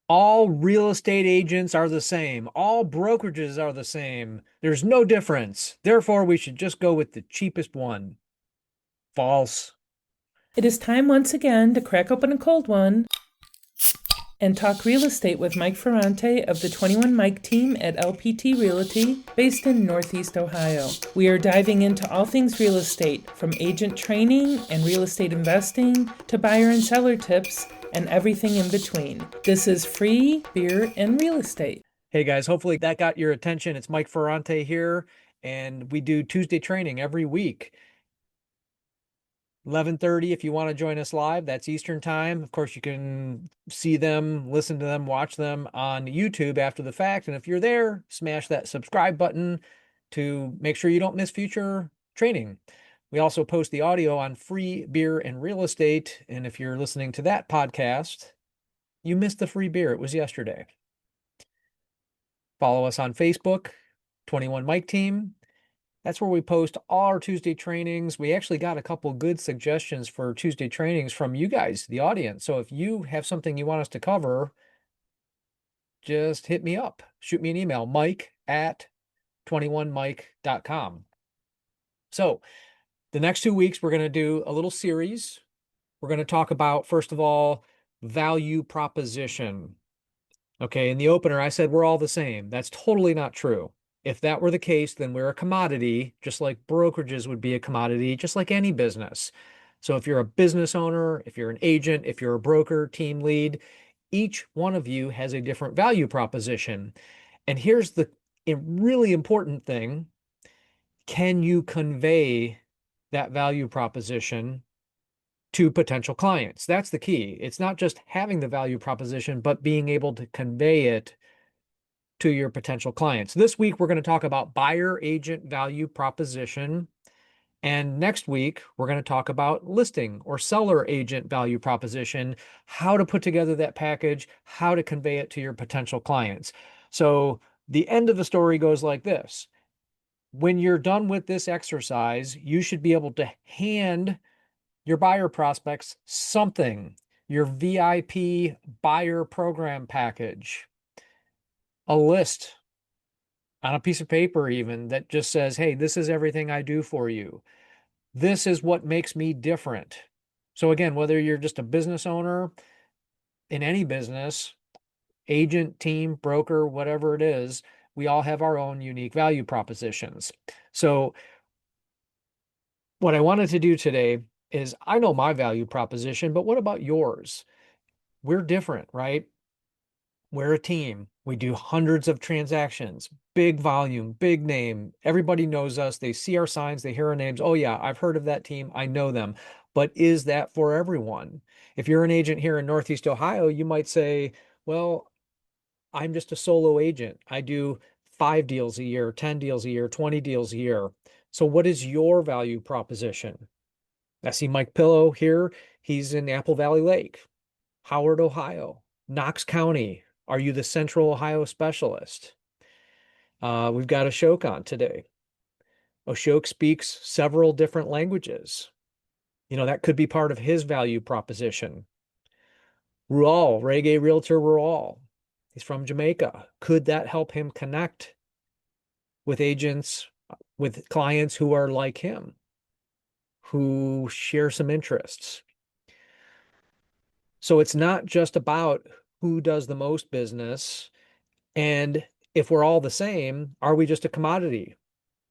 All real estate agents are the same. All brokerages are the same. There's no difference. Therefore, we should just go with the cheapest one. False. It is time once again to crack open a cold one and talk real estate with Mike Ferrante of the 21 Mike team at LPT Realty, based in Northeast Ohio. We are diving into all things real estate, from agent training and real estate investing to buyer and seller tips and everything in between. This is free beer and real estate. Hey guys, hopefully that got your attention. It's Mike Ferrante here, and we do Tuesday training every week. 11:30 if you want to join us live. That's Eastern time. Of course, you can see them, listen to them, watch them on YouTube after the fact. And if you're there, smash that subscribe button to make sure you don't miss future training. We also post the audio on free beer and real estate. And if you're listening to that podcast, you missed the free beer. It was yesterday. Follow us on Facebook, 21 Mike Team. That's where we post all our Tuesday trainings. We actually got a couple good suggestions for Tuesday trainings from you guys, the audience. So if you have something you want us to cover, just hit me up. Shoot me an email, mike@21mike.com. So the next 2 weeks, we're going to do a little series. We're going to talk about, first of all, value proposition. Okay, in the opener, I said we're all the same. That's totally not true. If that were the case, then we're a commodity, just like brokerages would be a commodity, just like any business. So if you're a business owner, if you're an agent, if you're a broker, team lead, each one of you has a different value proposition. And here's the really important thing. Can you convey that value proposition to potential clients? That's the key. It's not just having the value proposition, but being able to convey it to your potential clients. This week, we're going to talk about buyer agent value proposition. And next week, we're going to talk about listing or seller agent value proposition, how to put together that package, how to convey it to your potential clients. So the end of the story goes like this. When you're done with this exercise, you should be able to hand your buyer prospects something, your VIP buyer program package, a list on a piece of paper even that just says, hey, this is everything I do for you. This is what makes me different. So again, whether you're just a business owner in any business, agent, team, broker, whatever it is, we all have our own unique value propositions. So what I wanted to do today is I know my value proposition, but what about yours? We're different, right? We're a team. We do hundreds of transactions, big volume, big name. Everybody knows us. They see our signs, they hear our names. Oh, yeah, I've heard of that team. I know them. But is that for everyone? If you're an agent here in Northeast Ohio, you might say, well, I'm just a solo agent. I do 5 deals a year, 10 deals a year, 20 deals a year. So, what is your value proposition? I see Mike Pillow here. He's in Apple Valley Lake, Howard, Ohio, Knox County. Are you the Central Ohio specialist? We've got Ashok on today. Ashok speaks several different languages. You know, that could be part of his value proposition. Rual, Reggae Realtor Rual. He's from Jamaica. Could that help him connect with agents, with clients who are like him, who share some interests? So it's not just about who does the most business. And if we're all the same, are we just a commodity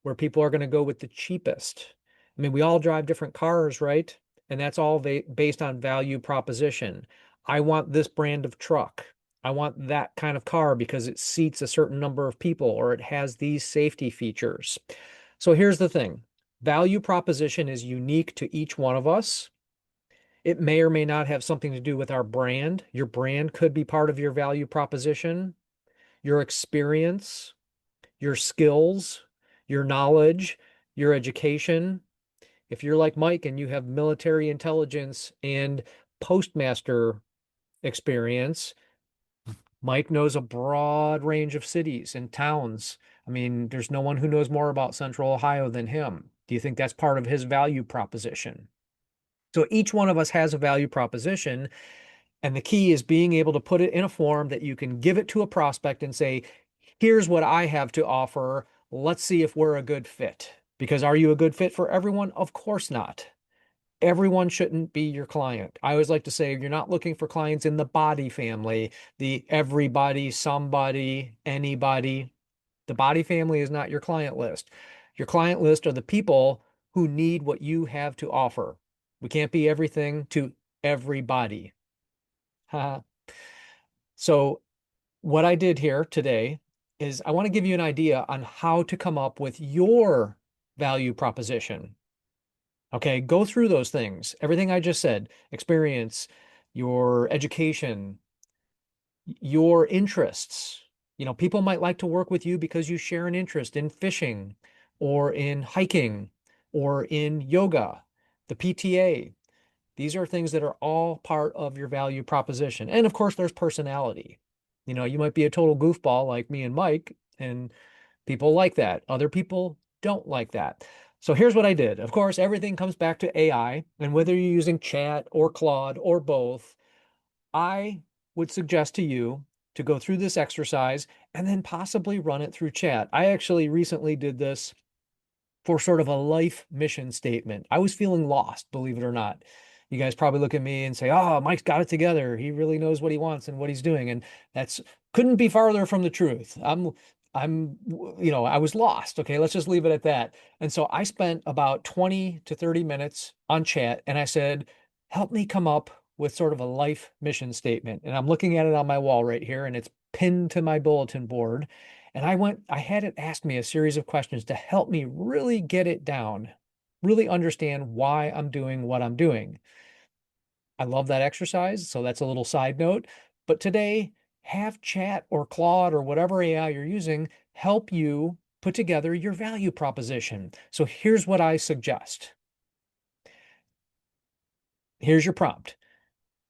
where people are going to go with the cheapest? I mean, we all drive different cars, right? And that's all based on value proposition. I want this brand of truck. I want that kind of car because it seats a certain number of people or it has these safety features. So here's the thing. Value proposition is unique to each one of us. It may or may not have something to do with our brand. Your brand could be part of your value proposition, your experience, your skills, your knowledge, your education. If you're like Mike and you have military intelligence and postmaster experience, Mike knows a broad range of cities and towns. I mean, there's no one who knows more about Central Ohio than him. Do you think that's part of his value proposition? So each one of us has a value proposition. And the key is being able to put it in a form that you can give it to a prospect and say, here's what I have to offer. Let's see if we're a good fit. Because are you a good fit for everyone? Of course not. Everyone shouldn't be your client. I always like to say you're not looking for clients in the body family, the everybody, somebody, anybody. The body family is not your client list. Your client list are the people who need what you have to offer. We can't be everything to everybody. So, what I did here today is I want to give you an idea on how to come up with your value proposition. Okay, go through those things. Everything I just said, experience, your education, your interests. People might like to work with you because you share an interest in fishing or in hiking or in yoga, the PTA. These are things that are all part of your value proposition. And of course, there's personality. You might be a total goofball like me and Mike, and people like that. Other people don't like that. So here's what I did. Of course, everything comes back to AI, and whether you're using chat or Claude or both, I would suggest to you to go through this exercise and then possibly run it through chat. I actually recently did this for sort of a life mission statement. I was feeling lost, believe it or not. You guys probably look at me and say, "Oh, Mike's got it together. He really knows what he wants and what he's doing." And that's couldn't be farther from the truth. I was lost. Okay, let's just leave it at that. And so I spent about 20 to 30 minutes on chat and I said, "Help me come up with sort of a life mission statement." And I'm looking at it on my wall right here and it's pinned to my bulletin board. And I had it ask me a series of questions to help me really get it down, really understand why I'm doing what I'm doing. I love that exercise. So that's a little side note. But today, have chat or Claude or whatever AI you're using help you put together your value proposition. So here's what I suggest. Here's your prompt.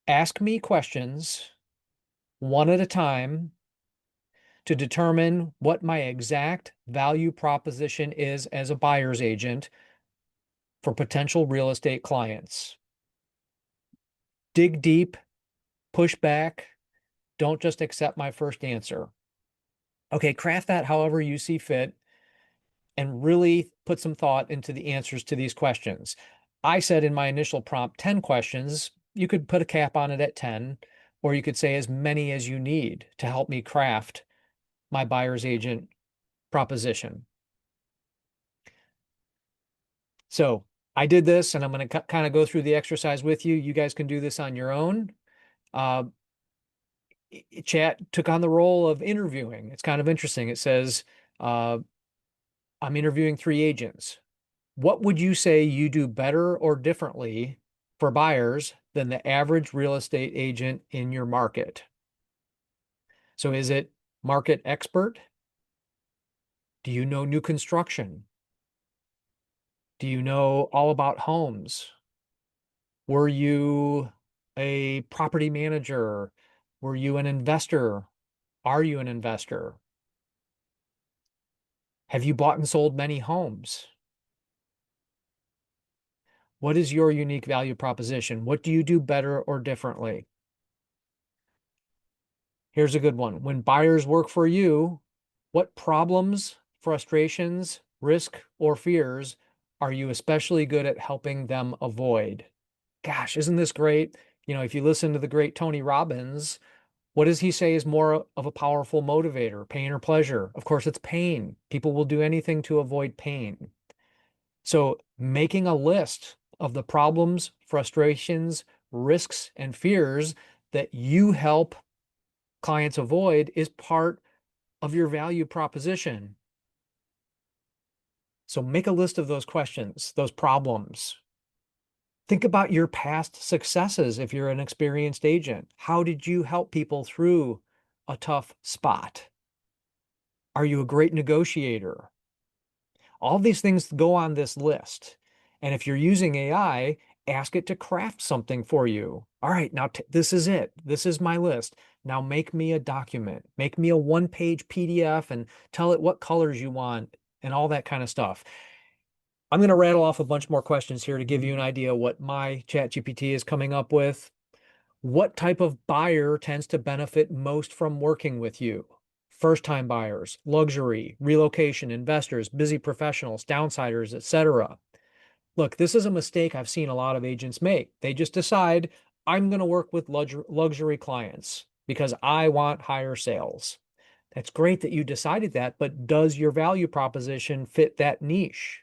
Ask me questions one at a time to determine what my exact value proposition is as a buyer's agent for potential real estate clients. Dig deep, push back, don't just accept my first answer. Okay, craft that however you see fit and really put some thought into the answers to these questions. I said in my initial prompt 10 questions. You could put a cap on it at 10, or you could say as many as you need to help me craft my buyer's agent proposition. So I did this and I'm going to kind of go through the exercise with you. You guys can do this on your own. Uh, Chat took on the role of interviewing. It's kind of interesting. It says, uh, I'm interviewing 3 agents. What would you say you do better or differently for buyers than the average real estate agent in your market? So is it market expert? Do you know new construction? Do you know all about homes? Were you a property manager? Were you an investor? Are you an investor? Have you bought and sold many homes? What is your unique value proposition? What do you do better or differently? Here's a good one. When buyers work for you, what problems, frustrations, risk, or fears are you especially good at helping them avoid? Gosh, isn't this great? If you listen to the great Tony Robbins, what does he say is more of a powerful motivator, pain or pleasure? Of course, it's pain. People will do anything to avoid pain. So, making a list of the problems, frustrations, risks, and fears that you help clients avoid is part of your value proposition. So, make a list of those questions, those problems. Think about your past successes if you're an experienced agent. How did you help people through a tough spot? Are you a great negotiator? All these things go on this list. And if you're using AI, ask it to craft something for you. All right, now this is it. This is my list. Now make me a document. Make me a one-page PDF and tell it what colors you want and all that kind of stuff. I'm going to rattle off a bunch more questions here to give you an idea what my ChatGPT is coming up with. What type of buyer tends to benefit most from working with you? First-time buyers, luxury, relocation, investors, busy professionals, downsiders, etc. Look, this is a mistake I've seen a lot of agents make. They just decide, I'm going to work with luxury clients because I want higher sales. That's great that you decided that, but does your value proposition fit that niche?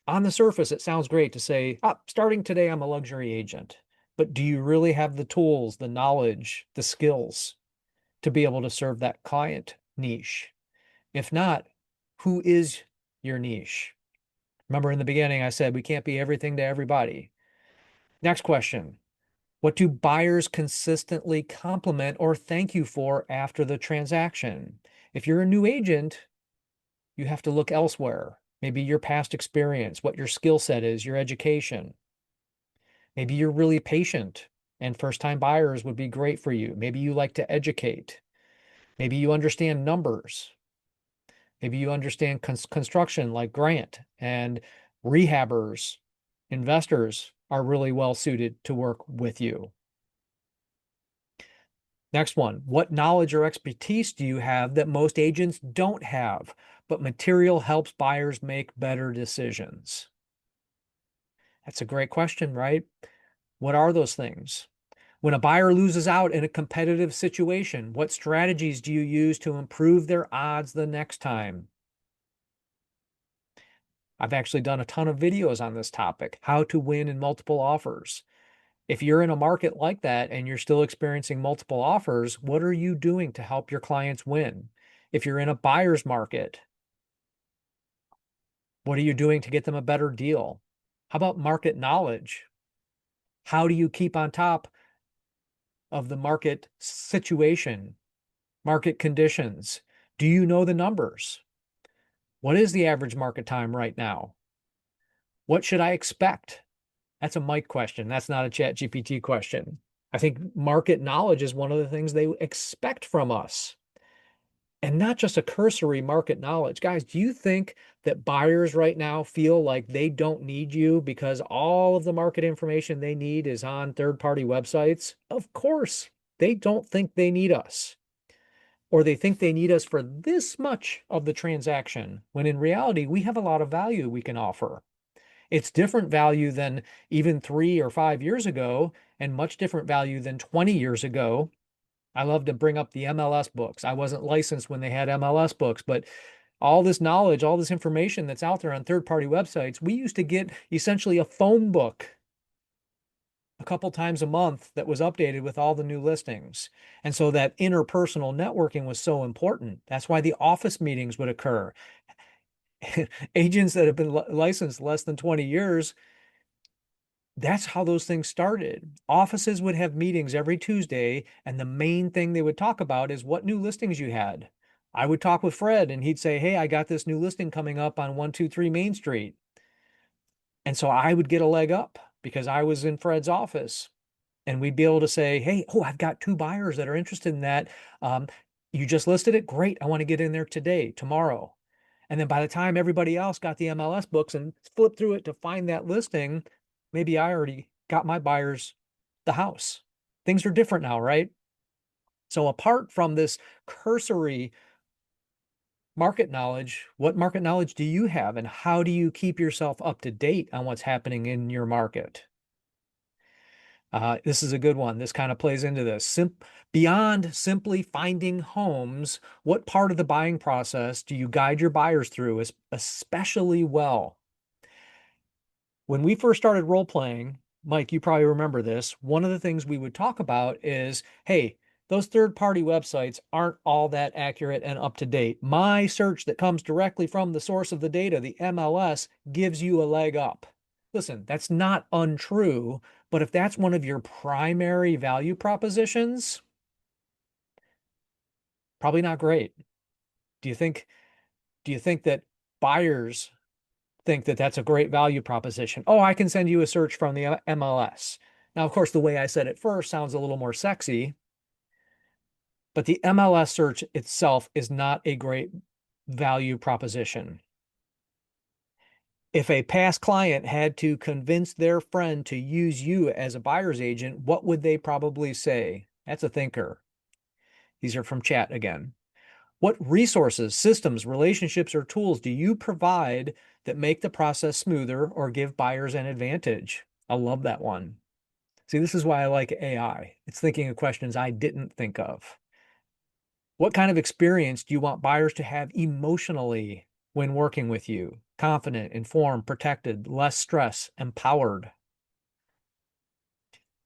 On the surface, it sounds great to say, starting today, I'm a luxury agent. But do you really have the tools, the knowledge, the skills to be able to serve that client niche? If not, who is your niche? Remember in the beginning, I said we can't be everything to everybody. Next question. What do buyers consistently compliment or thank you for after the transaction? If you're a new agent, you have to look elsewhere. Maybe your past experience, what your skill set is, your education. Maybe you're really patient and first-time buyers would be great for you. Maybe you like to educate. Maybe you understand numbers. Maybe you understand construction like Grant and rehabbers, investors are really well suited to work with you. Next one, what knowledge or expertise do you have that most agents don't have, but material helps buyers make better decisions? That's a great question, right? What are those things? When a buyer loses out in a competitive situation, what strategies do you use to improve their odds the next time? I've actually done a ton of videos on this topic, how to win in multiple offers. If you're in a market like that and you're still experiencing multiple offers, what are you doing to help your clients win? If you're in a buyer's market, what are you doing to get them a better deal? How about market knowledge? How do you keep on top of the market situation, market conditions? Do you know the numbers? What is the average market time right now? What should I expect? That's a Mike question. That's not a Chat GPT question. I think market knowledge is one of the things they expect from us. And not just a cursory market knowledge. Guys, do you think that buyers right now feel like they don't need you because all of the market information they need is on third-party websites? Of course, they don't think they need us. Or they think they need us for this much of the transaction, when in reality, we have a lot of value we can offer. It's different value than even 3 or 5 years ago, and much different value than 20 years ago. I love to bring up the MLS books. I wasn't licensed when they had MLS books, but all this knowledge, all this information that's out there on third-party websites, we used to get essentially a phone book a couple times a month that was updated with all the new listings. And so that interpersonal networking was so important. That's why the office meetings would occur. Agents that have been licensed less than 20 years, that's how those things started. Offices would have meetings every Tuesday, and the main thing they would talk about is what new listings you had. I would talk with Fred, and he'd say, hey, I got this new listing coming up on 123 Main Street. And so I would get a leg up because I was in Fred's office. And we'd be able to say, hey, oh, I've got 2 buyers that are interested in that. You just listed it? Great. I want to get in there today, tomorrow. And then by the time everybody else got the MLS books and flipped through it to find that listing, maybe I already got my buyers the house. Things are different now, right? So apart from this cursory market knowledge, what market knowledge do you have and how do you keep yourself up to date on what's happening in your market? This is a good one. This kind of plays into this. Beyond simply finding homes, what part of the buying process do you guide your buyers through especially well? When we first started role playing, Mike, you probably remember this. One of the things we would talk about is, hey, those third-party websites aren't all that accurate and up to date. My search that comes directly from the source of the data, the MLS, gives you a leg up. Listen, that's not untrue, but if that's one of your primary value propositions, probably not great. Do you think that buyers think that that's a great value proposition? Oh, I can send you a search from the MLS. Now, of course, the way I said it first sounds a little more sexy, but the MLS search itself is not a great value proposition. If a past client had to convince their friend to use you as a buyer's agent, what would they probably say? That's a thinker. These are from chat again. What resources, systems, relationships, or tools do you provide that make the process smoother or give buyers an advantage? I love that one. See, this is why I like AI. It's thinking of questions I didn't think of. What kind of experience do you want buyers to have emotionally when working with you? Confident, informed, protected, less stress, empowered.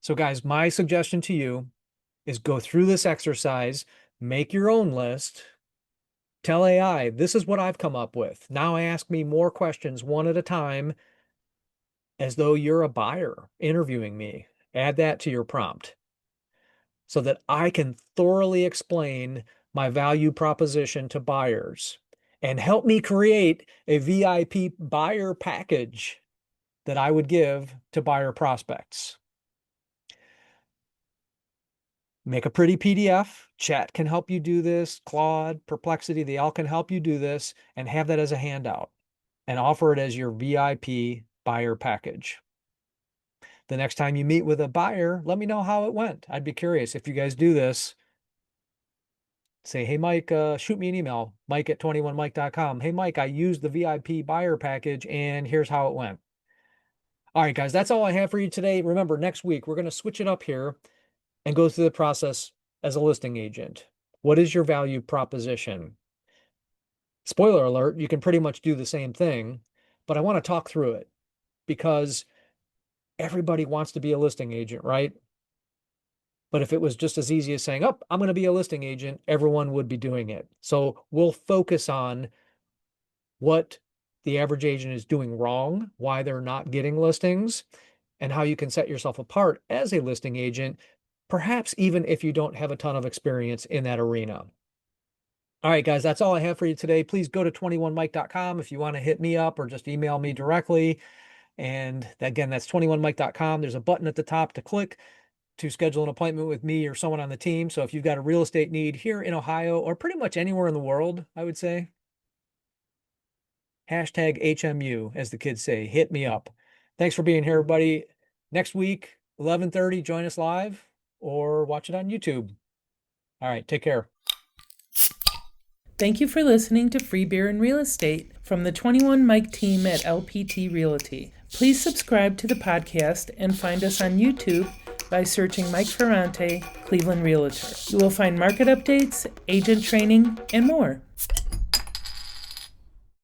So, guys, my suggestion to you is go through this exercise, make your own list, tell AI, this is what I've come up with. Now ask me more questions one at a time as though you're a buyer interviewing me. Add that to your prompt so that I can thoroughly explain my value proposition to buyers and help me create a VIP buyer package that I would give to buyer prospects. Make a pretty PDF. Chat can help you do this. Claude, Perplexity, they all can help you do this, and have that as a handout and offer it as your VIP buyer package. The next time you meet with a buyer, let me know how it went. I'd be curious if you guys do this. Say, hey, Mike, shoot me an email, mike@21mike.com. Hey, Mike, I used the VIP buyer package and here's how it went. All right, guys, that's all I have for you today. Remember, next week, we're going to switch it up here and go through the process as a listing agent. What is your value proposition? Spoiler alert, you can pretty much do the same thing, but I want to talk through it because everybody wants to be a listing agent, right? But if it was just as easy as saying, oh, I'm going to be a listing agent, everyone would be doing it. So we'll focus on what the average agent is doing wrong, why they're not getting listings, and how you can set yourself apart as a listing agent, perhaps even if you don't have a ton of experience in that arena. All right, guys, that's all I have for you today. Please go to 21mike.com if you want to hit me up or just email me directly. And again, that's 21mike.com. There's a button at the top to click to schedule an appointment with me or someone on the team. So if you've got a real estate need here in Ohio or pretty much anywhere in the world, I would say, hashtag HMU, as the kids say, hit me up. Thanks for being here, everybody. Next week, 11:30, join us live or watch it on YouTube. All right, take care. Thank you for listening to Free Beer and Real Estate from the 21 Mike team at LPT Realty. Please subscribe to the podcast and find us on YouTube by searching Mike Ferrante, Cleveland Realtor. You will find market updates, agent training, and more.